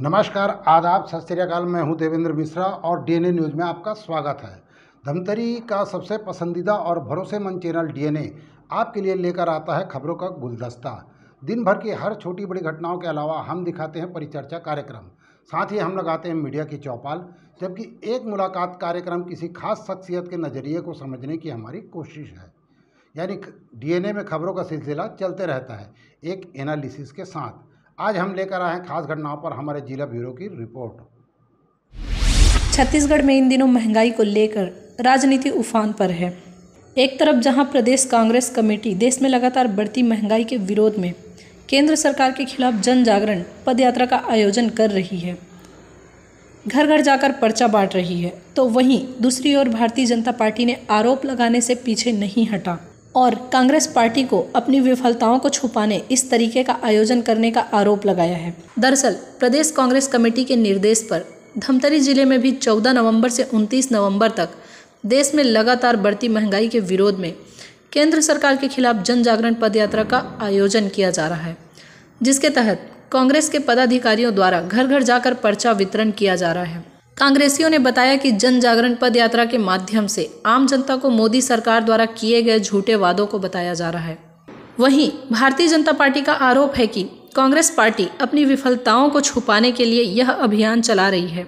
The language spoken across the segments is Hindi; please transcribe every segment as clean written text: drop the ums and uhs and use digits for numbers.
नमस्कार, आदाब, सत श्री अकाल। मैं हूं देवेंद्र मिश्रा और डीएनए न्यूज़ में आपका स्वागत है। धमतरी का सबसे पसंदीदा और भरोसेमंद चैनल डीएनए आपके लिए लेकर आता है खबरों का गुलदस्ता। दिन भर की हर छोटी बड़ी घटनाओं के अलावा हम दिखाते हैं परिचर्चा कार्यक्रम, साथ ही हम लगाते हैं मीडिया की चौपाल, जबकि एक मुलाकात कार्यक्रम किसी खास शख्सियत के नज़रिए को समझने की हमारी कोशिश है। यानी डीएनए में खबरों का सिलसिला चलते रहता है एक एनालिसिस के साथ। आज हम लेकर आए हैं खास घटनाओं पर हमारे जिला ब्यूरो की रिपोर्ट। छत्तीसगढ़ में इन दिनों महंगाई को लेकर राजनीति उफान पर है। एक तरफ जहां प्रदेश कांग्रेस कमेटी देश में लगातार बढ़ती महंगाई के विरोध में केंद्र सरकार के खिलाफ जन जागरण पदयात्रा का आयोजन कर रही है, घर घर जाकर पर्चा बांट रही है, तो वहीं दूसरी ओर भारतीय जनता पार्टी ने आरोप लगाने से पीछे नहीं हटा और कांग्रेस पार्टी को अपनी विफलताओं को छुपाने इस तरीके का आयोजन करने का आरोप लगाया है। दरअसल प्रदेश कांग्रेस कमेटी के निर्देश पर धमतरी जिले में भी 14 नवंबर से 29 नवंबर तक देश में लगातार बढ़ती महंगाई के विरोध में केंद्र सरकार के खिलाफ जन जागरण पदयात्रा का आयोजन किया जा रहा है, जिसके तहत कांग्रेस के पदाधिकारियों द्वारा घर घर जाकर पर्चा वितरण किया जा रहा है। कांग्रेसियों ने बताया कि जन जागरण पद यात्रा के माध्यम से आम जनता को मोदी सरकार द्वारा किए गए झूठे वादों को बताया जा रहा है। वहीं भारतीय जनता पार्टी का आरोप है कि कांग्रेस पार्टी अपनी विफलताओं को छुपाने के लिए यह अभियान चला रही है।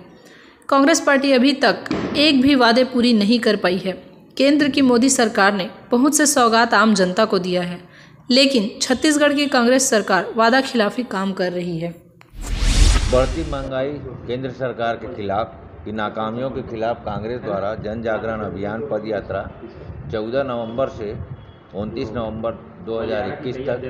कांग्रेस पार्टी अभी तक एक भी वादे पूरी नहीं कर पाई है। केंद्र की मोदी सरकार ने बहुत से सौगात आम जनता को दिया है, लेकिन छत्तीसगढ़ की कांग्रेस सरकार वादा खिलाफी काम कर रही है। बढ़ती महंगाई, केंद्र सरकार के खिलाफ की नाकामियों के खिलाफ कांग्रेस द्वारा जन जागरण अभियान पद यात्रा 14 नवंबर से 29 नवंबर 2021 तक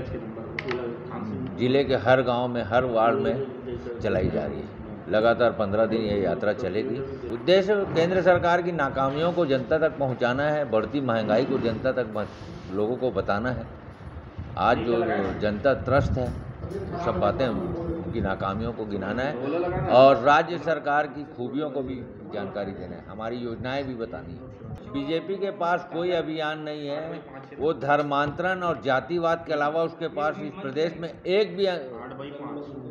जिले के हर गांव में, हर वार्ड में चलाई जा रही है। लगातार 15 दिन ये यात्रा चलेगी। उद्देश्य केंद्र सरकार की नाकामियों को जनता तक पहुंचाना है, बढ़ती महंगाई को जनता तक लोगों को बताना है। आज जो जनता त्रस्त है, सब बातें उनकी नाकामियों को गिनाना है और राज्य सरकार की खूबियों को भी जानकारी देना है, हमारी योजनाएं भी बतानी है। बीजेपी के पास कोई अभियान नहीं है, वो धर्मांतरण और जातिवाद के अलावा उसके पास इस प्रदेश में एक भी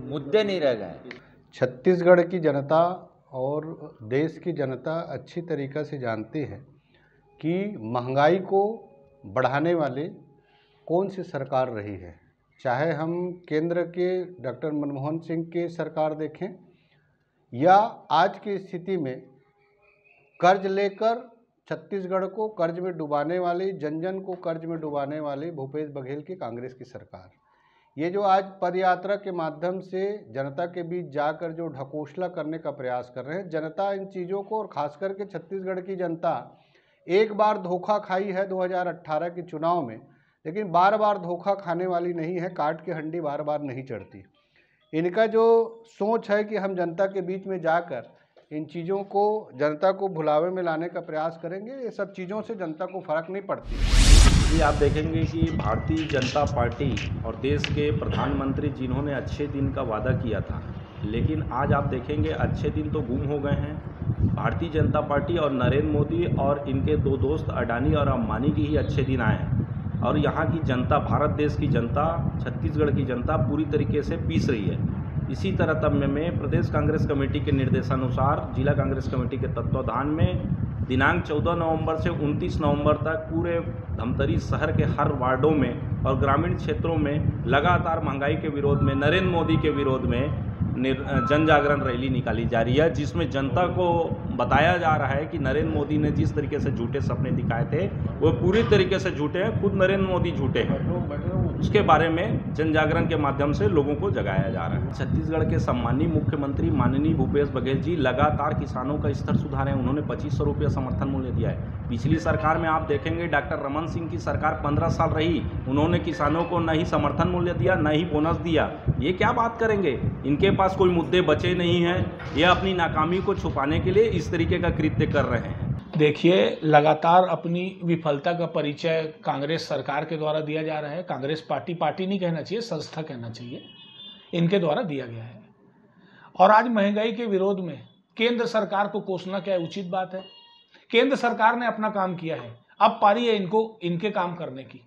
मुद्दे नहीं रह गए। छत्तीसगढ़ की जनता और देश की जनता अच्छी तरीक़े से जानती है कि महंगाई को बढ़ाने वाले कौन सी सरकार रही है। चाहे हम केंद्र के डॉक्टर मनमोहन सिंह की सरकार देखें या आज की स्थिति में कर्ज लेकर छत्तीसगढ़ को कर्ज में डुबाने वाली, जन जन को कर्ज में डुबाने वाली भूपेश बघेल की कांग्रेस की सरकार, ये जो आज पदयात्रा के माध्यम से जनता के बीच जाकर जो ढकोसला करने का प्रयास कर रहे हैं, जनता इन चीज़ों को, और खास करके छत्तीसगढ़ की जनता एक बार धोखा खाई है 2018 के चुनाव में, लेकिन बार बार धोखा खाने वाली नहीं है। काट की हंडी बार बार नहीं चढ़ती। इनका जो सोच है कि हम जनता के बीच में जाकर इन चीज़ों को, जनता को भुलावे में लाने का प्रयास करेंगे, ये सब चीज़ों से जनता को फ़र्क नहीं पड़ती। जी, आप देखेंगे कि भारतीय जनता पार्टी और देश के प्रधानमंत्री जिन्होंने अच्छे दिन का वादा किया था, लेकिन आज आप देखेंगे अच्छे दिन तो गुम हो गए हैं। भारतीय जनता पार्टी और नरेंद्र मोदी और इनके दो दोस्त अडानी और अंबानी की ही अच्छे दिन आए हैं और यहाँ की जनता, भारत देश की जनता, छत्तीसगढ़ की जनता पूरी तरीके से पीस रही है। इसी तरतम्य में प्रदेश कांग्रेस कमेटी के निर्देशानुसार जिला कांग्रेस कमेटी के तत्वाधान में दिनांक 14 नवंबर से 29 नवंबर तक पूरे धमतरी शहर के हर वार्डों में और ग्रामीण क्षेत्रों में लगातार महंगाई के विरोध में, नरेंद्र मोदी के विरोध में जन जागरण रैली निकाली जा रही है, जिसमें जनता को बताया जा रहा है कि नरेंद्र मोदी ने जिस तरीके से झूठे सपने दिखाए थे वो पूरी तरीके से झूठे हैं, खुद नरेंद्र मोदी झूठे हैं। उसके बारे में जन जागरण के माध्यम से लोगों को जगाया जा रहा है। छत्तीसगढ़ के सम्मानीय मुख्यमंत्री माननीय भूपेश बघेल जी लगातार किसानों का स्तर सुधारे हैं। उन्होंने 2500 रुपये समर्थन मूल्य दिया है। पिछली सरकार में आप देखेंगे डॉक्टर रमन सिंह की सरकार 15 साल रही, उन्होंने किसानों को न ही समर्थन मूल्य दिया, न ही बोनस दिया। ये क्या बात करेंगे? इनके पास कोई मुद्दे बचे नहीं हैं। ये अपनी नाकामी को छुपाने के लिए इस तरीके का कृत्य कर रहे हैं। देखिए, लगातार अपनी विफलता का परिचय कांग्रेस सरकार के द्वारा दिया जा रहा है। कांग्रेस पार्टी नहीं कहना चाहिए, संस्था कहना चाहिए, इनके द्वारा दिया गया है। और आज महंगाई के विरोध में केंद्र सरकार को कोसना क्या उचित बात है? केंद्र सरकार ने अपना काम किया है, अब पारी है इनके काम करने की।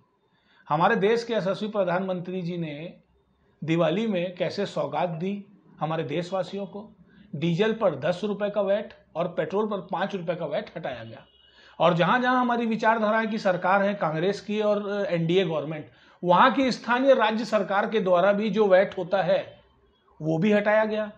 हमारे देश के यशस्वी प्रधानमंत्री जी ने दिवाली में कैसे सौगात दी, हमारे देशवासियों को। डीजल पर 10 रुपए का वैट और पेट्रोल पर 5 रुपए का वैट हटाया गया। और जहां जहां हमारी विचारधारा की सरकार है, कांग्रेस की और एनडीए गवर्नमेंट, वहां की स्थानीय राज्य सरकार के द्वारा भी जो वैट होता है वो भी हटाया गया।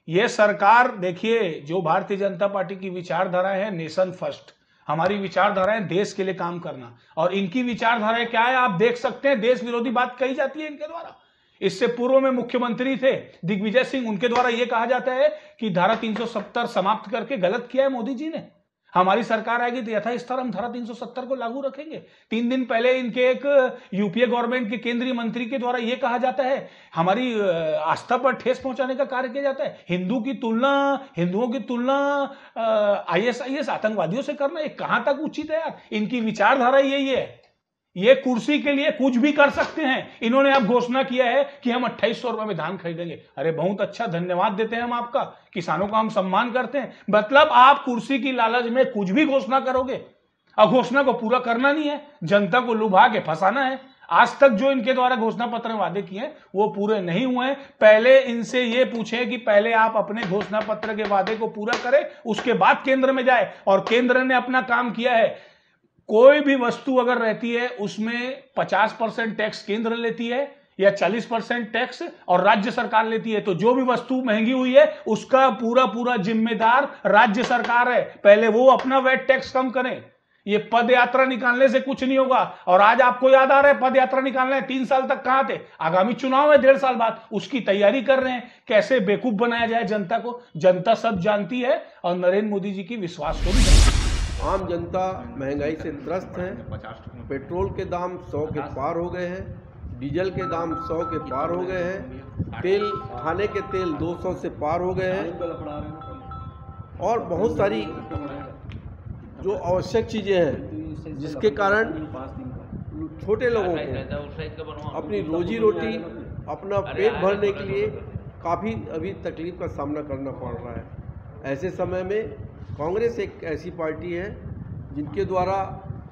ये सरकार देखिए, जो भारतीय जनता पार्टी की विचारधारा है नेशन फर्स्ट, हमारी विचारधारा है देश के लिए काम करना, और इनकी विचारधारा क्या है आप देख सकते हैं। देश विरोधी बात कही जाती है इनके द्वारा। इससे पूर्व में मुख्यमंत्री थे दिग्विजय सिंह, उनके द्वारा यह कहा जाता है कि धारा 370 समाप्त करके गलत किया है मोदी जी ने। हमारी सरकार आएगी तो यथास्थिर हम धारा 370 को लागू रखेंगे। 3 दिन पहले इनके एक यूपीए गवर्नमेंट के केंद्रीय मंत्री के द्वारा यह कहा जाता है, हमारी आस्था पर ठेस पहुंचाने का कार्य किया जाता है। हिंदुओं की तुलना आईएसआईएस आतंकवादियों से करना, ये कहां तक उचित है यार। इनकी विचारधारा यही है, ये कुर्सी के लिए कुछ भी कर सकते हैं। इन्होंने अब घोषणा किया है कि हम 2800 रुपए में धान खरीदेंगे। अरे बहुत अच्छा, धन्यवाद देते हैं हम आपका, किसानों का हम सम्मान करते हैं। मतलब आप कुर्सी की लालच में कुछ भी घोषणा करोगे और घोषणा को पूरा करना नहीं है, जनता को लुभा के फंसाना है। आज तक जो इनके द्वारा घोषणा पत्र में वादे किए हैं वो पूरे नहीं हुए हैं। पहले इनसे ये पूछे कि पहले आप अपने घोषणा पत्र के वादे को पूरा करें, उसके बाद केंद्र में जाए। और केंद्र ने अपना काम किया है। कोई भी वस्तु अगर रहती है उसमें 50% टैक्स केंद्र लेती है या 40% टैक्स और राज्य सरकार लेती है। तो जो भी वस्तु महंगी हुई है उसका पूरा जिम्मेदार राज्य सरकार है। पहले वो अपना वैट टैक्स कम करें। ये पद यात्रा निकालने से कुछ नहीं होगा। और आज आपको याद आ रहा है पद यात्रा निकालना है, 3 साल तक कहां थे? आगामी चुनाव है 1.5 साल बाद, उसकी तैयारी कर रहे हैं। कैसे बेवकूफ बनाया जाए जनता को, जनता सब जानती है और नरेंद्र मोदी जी की विश्वास को भी जानती है। आम जनता महंगाई से त्रस्त है। पेट्रोल के दाम 100 के पार हो गए हैं, डीजल के दाम 100 के पार हो गए हैं, तेल खाने के तेल 200 से पार हो गए हैं, और बहुत सारी जो आवश्यक चीज़ें हैं जिसके कारण छोटे लोगों को अपनी रोजी रोटी, अपना पेट भरने के लिए काफ़ी अभी तकलीफ का सामना करना पड़ रहा है। ऐसे समय में कांग्रेस एक ऐसी पार्टी है जिनके द्वारा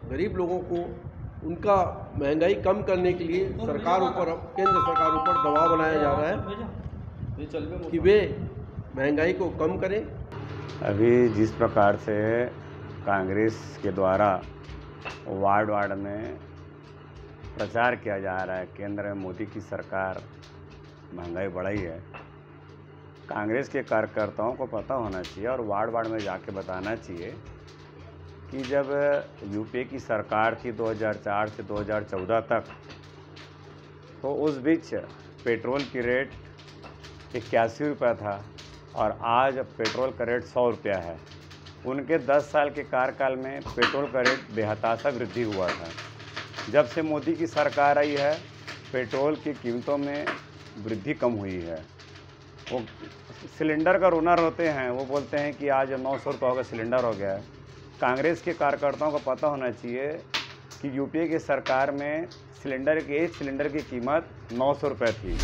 गरीब लोगों को उनका महंगाई कम करने के लिए सरकार ऊपर, केंद्र सरकार ऊपर दबाव बनाया जा रहा है कि वे महंगाई को कम करें। अभी जिस प्रकार से कांग्रेस के द्वारा वार्ड वार्ड में प्रचार किया जा रहा है, केंद्र में मोदी की सरकार महंगाई बढ़ाई है, कांग्रेस के कार्यकर्ताओं को पता होना चाहिए और वार्ड वार्ड में जाके बताना चाहिए कि जब यूपीए की सरकार थी 2004 से 2014 तक, तो उस बीच पेट्रोल की रेट 81 रुपये था और आज पेट्रोल का रेट 100 रुपया है। उनके 10 साल के कार्यकाल में पेट्रोल का रेट बेहताशा वृद्धि हुआ था। जब से मोदी की सरकार आई है, पेट्रोल की कीमतों में वृद्धि कम हुई है। वो सिलेंडर का रोना रोते हैं, वो बोलते हैं कि आज 900 रुपये का सिलेंडर हो गया है। कांग्रेस के कार्यकर्ताओं को पता होना चाहिए कि यूपीए की सरकार में एक सिलेंडर की कीमत 900 रुपये थी।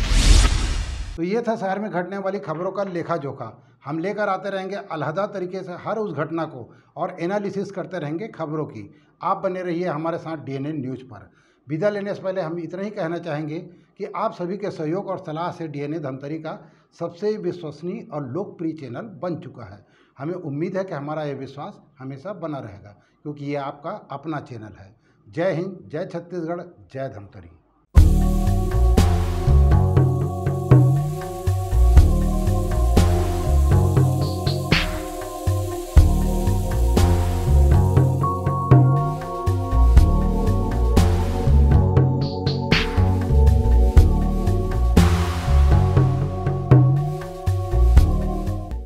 तो ये था शहर में घटने वाली खबरों का लेखा जोखा। हम लेकर आते रहेंगे अलहदा तरीके से हर उस घटना को और एनालिसिस करते रहेंगे खबरों की। आप बने रहिए हमारे साथ डीएनए न्यूज़ पर। विदा लेने से पहले हम इतना ही कहना चाहेंगे कि आप सभी के सहयोग और सलाह से डीएनए धमतरी का सबसे विश्वसनीय और लोकप्रिय चैनल बन चुका है। हमें उम्मीद है कि हमारा ये विश्वास हमेशा बना रहेगा, क्योंकि ये आपका अपना चैनल है। जय हिंद, जय छत्तीसगढ़, जय धमतरी।